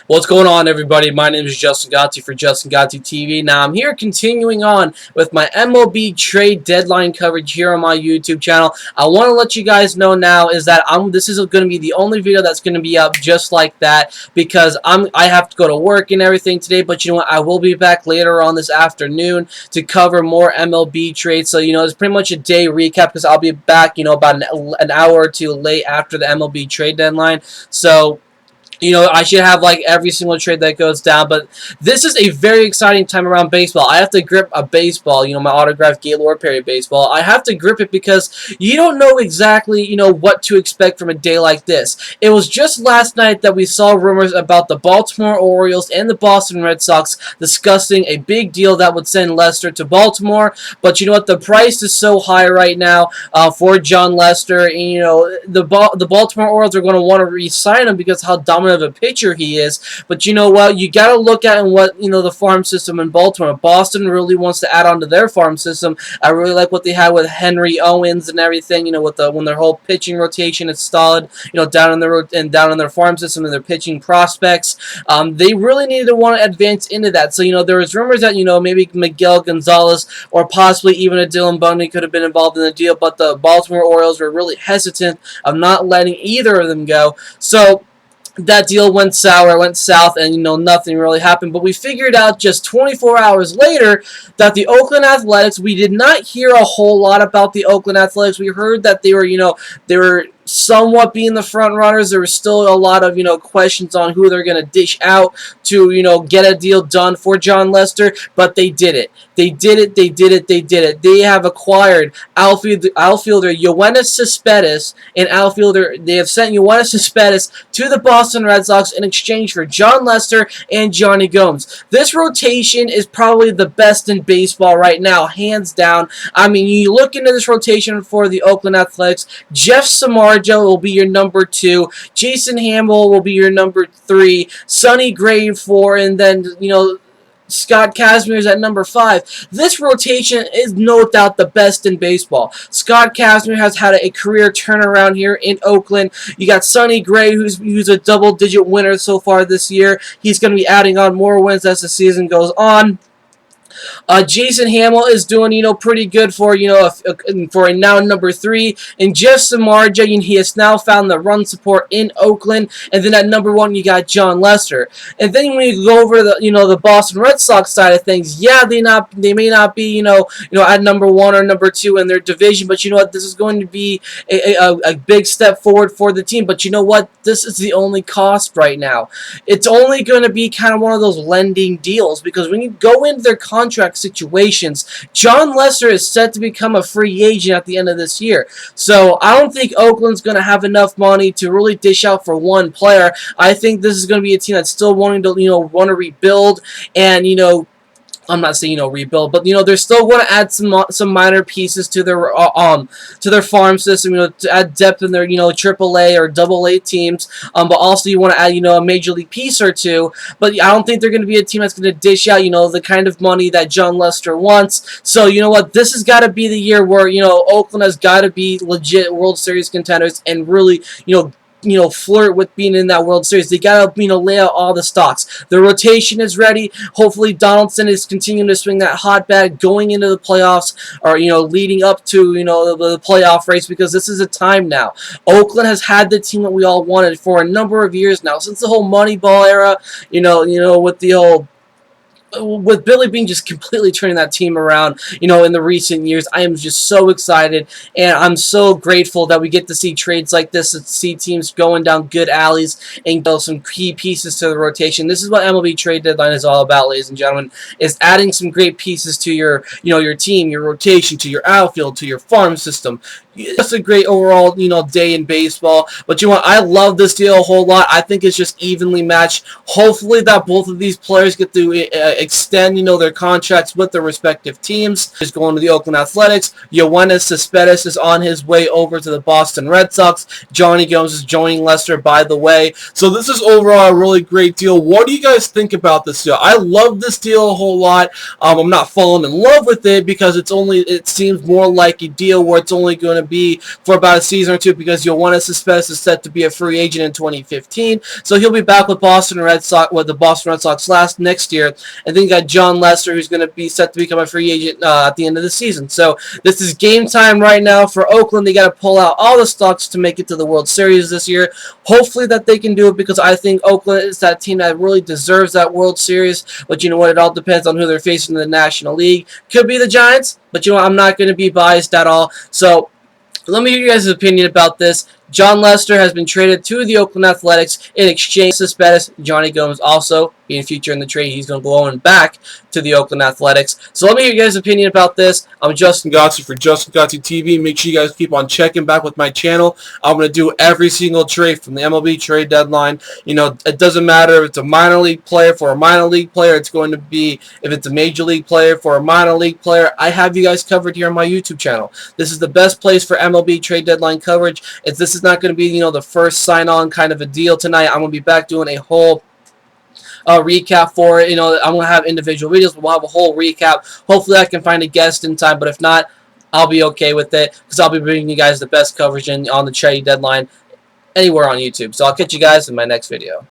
What's going on, everybody? My name is Justin Godsey for Justin Godsey TV. Now, I'm here continuing on with my MLB trade deadline coverage here on my YouTube channel. I want to let you guys know now is that this is going to be the only video that's going to be up just like that because I have to go to work and everything today. But you know what? I will be back later on this afternoon to cover more MLB trades. So, it's pretty much a day recap because I'll be back, about an hour or two late after the MLB trade deadline. So, I should have like every single trade that goes down, but this is a very exciting time around baseball. I have to grip a baseball, my autographed Gaylord Perry baseball. I have to grip it because you don't know exactly, what to expect from a day like this. It was just last night that we saw rumors about the Baltimore Orioles and the Boston Red Sox discussing a big deal that would send Lester to Baltimore, but you know what? The price is so high right now for Jon Lester, and the Baltimore Orioles are going to want to re-sign him because how dominant of a pitcher he is. But you know what? You got to look at what the farm system in Baltimore. Boston really wants to add on to their farm system. I really like what they had with Henry Owens and everything. When their whole pitching rotation is solid. Down in their farm system and their pitching prospects. They really needed to want to advance into that. So there was rumors that maybe Miguel Gonzalez or possibly even a Dylan Bundy could have been involved in the deal, but the Baltimore Orioles were really hesitant of not letting either of them go. So that deal went south, and nothing really happened. But we figured out just 24 hours later that the Oakland Athletics, we did not hear a whole lot about the Oakland Athletics. We heard that they were somewhat being the front runners. There was still a lot of questions on who they're going to dish out to get a deal done for Jon Lester, but they did it. They They have acquired outfielder Yoenis Cespedes and they have sent Yoenis Cespedes to the Boston Red Sox in exchange for Jon Lester and Jonny Gomes. This rotation is probably the best in baseball right now, hands down. I mean, you look into this rotation for the Oakland Athletics, Jeff Samardzija will be your number 2. Jason Hammel will be your number 3. Sonny Gray 4, and then Scott Kazmir is at number 5. This rotation is no doubt the best in baseball. Scott Kazmir has had a career turnaround here in Oakland. You got Sonny Gray, who's a double-digit winner so far this year. He's going to be adding on more wins as the season goes on. Jason Hammel is doing, pretty good for, for a now number 3. And Jeff Samardzija, he has now found the run support in Oakland. And then at number 1, you got Jon Lester. And then when you go over the Boston Red Sox side of things, yeah, they may not be, at number 1 or number 2 in their division. But you know what? This is going to be a big step forward for the team. But you know what? This is the only cost right now. It's only going to be kind of one of those lending deals because when you go into their contract situations, Jon Lester is set to become a free agent at the end of this year. So I don't think Oakland's going to have enough money to really dish out for one player. I think this is going to be a team that's still wanting to want to rebuild, and I'm not saying rebuild, but they're still going to add some minor pieces to their farm system, to add depth in their AAA or AA teams. But also you want to add a major league piece or two. But I don't think they're going to be a team that's going to dish out the kind of money that Jon Lester wants. So you know what, this has got to be the year where Oakland has got to be legit World Series contenders and really flirt with being in that World Series. They gotta, lay out all the stocks. The rotation is ready. Hopefully Donaldson is continuing to swing that hot bat going into the playoffs, or, leading up to, the playoff race, because this is a time now. Oakland has had the team that we all wanted for a number of years now, since the whole Moneyball era, with Billy Beane just completely turning that team around, in the recent years. I am just so excited, and I'm so grateful that we get to see trades like this, to see teams going down good alleys and build some key pieces to the rotation. This is what MLB trade deadline is all about, ladies and gentlemen, is adding some great pieces to your, your team, your rotation, to your outfield, to your farm system. It's a great overall, day in baseball. But I love this deal a whole lot. I think it's just evenly matched. Hopefully that both of these players get to extend, their contracts with their respective teams. Just going to the Oakland Athletics. Yoenis Cespedes is on his way over to the Boston Red Sox. Jonny Gomes is joining Lester, by the way. So this is overall a really great deal. What do you guys think about this deal? I love this deal a whole lot. I'm not falling in love with it because it seems more like a deal where it's only going to be for about a season or two because Yoenis Cespedes is set to be a free agent in 2015. So he'll be back with Boston Red Sox, with the Boston Red Sox next year. And then you got John Lester, who's going to be set to become a free agent at the end of the season. So this is game time right now for Oakland. They got to pull out all the stops to make it to the World Series this year. Hopefully that they can do it because I think Oakland is that team that really deserves that World Series. But you know what? It all depends on who they're facing in the National League. Could be the Giants, but you know I'm not going to be biased at all. So let me hear you guys' opinion about this. John Lester has been traded to the Oakland Athletics in exchange for Cespedes. Jonny Gomes also being featured in the trade. He's going to go on back to the Oakland Athletics. So let me hear you guys' opinion about this. I'm Justin Godsey for Justin Godsey TV. Make sure you guys keep on checking back with my channel. I'm going to do every single trade from the MLB trade deadline. You know, it doesn't matter if it's a minor league player for a minor league player. It's going to be if it's a major league player for a minor league player. I have you guys covered here on my YouTube channel. This is the best place for MLB trade deadline coverage. This is not going to be, you know, the first sign-on kind of a deal tonight. I'm going to be back doing a whole recap for it. You know, I'm going to have individual videos, but we'll have a whole recap. Hopefully I can find a guest in time, but if not, I'll be okay with it because I'll be bringing you guys the best coverage on the trade deadline anywhere on YouTube. So I'll catch you guys in my next video.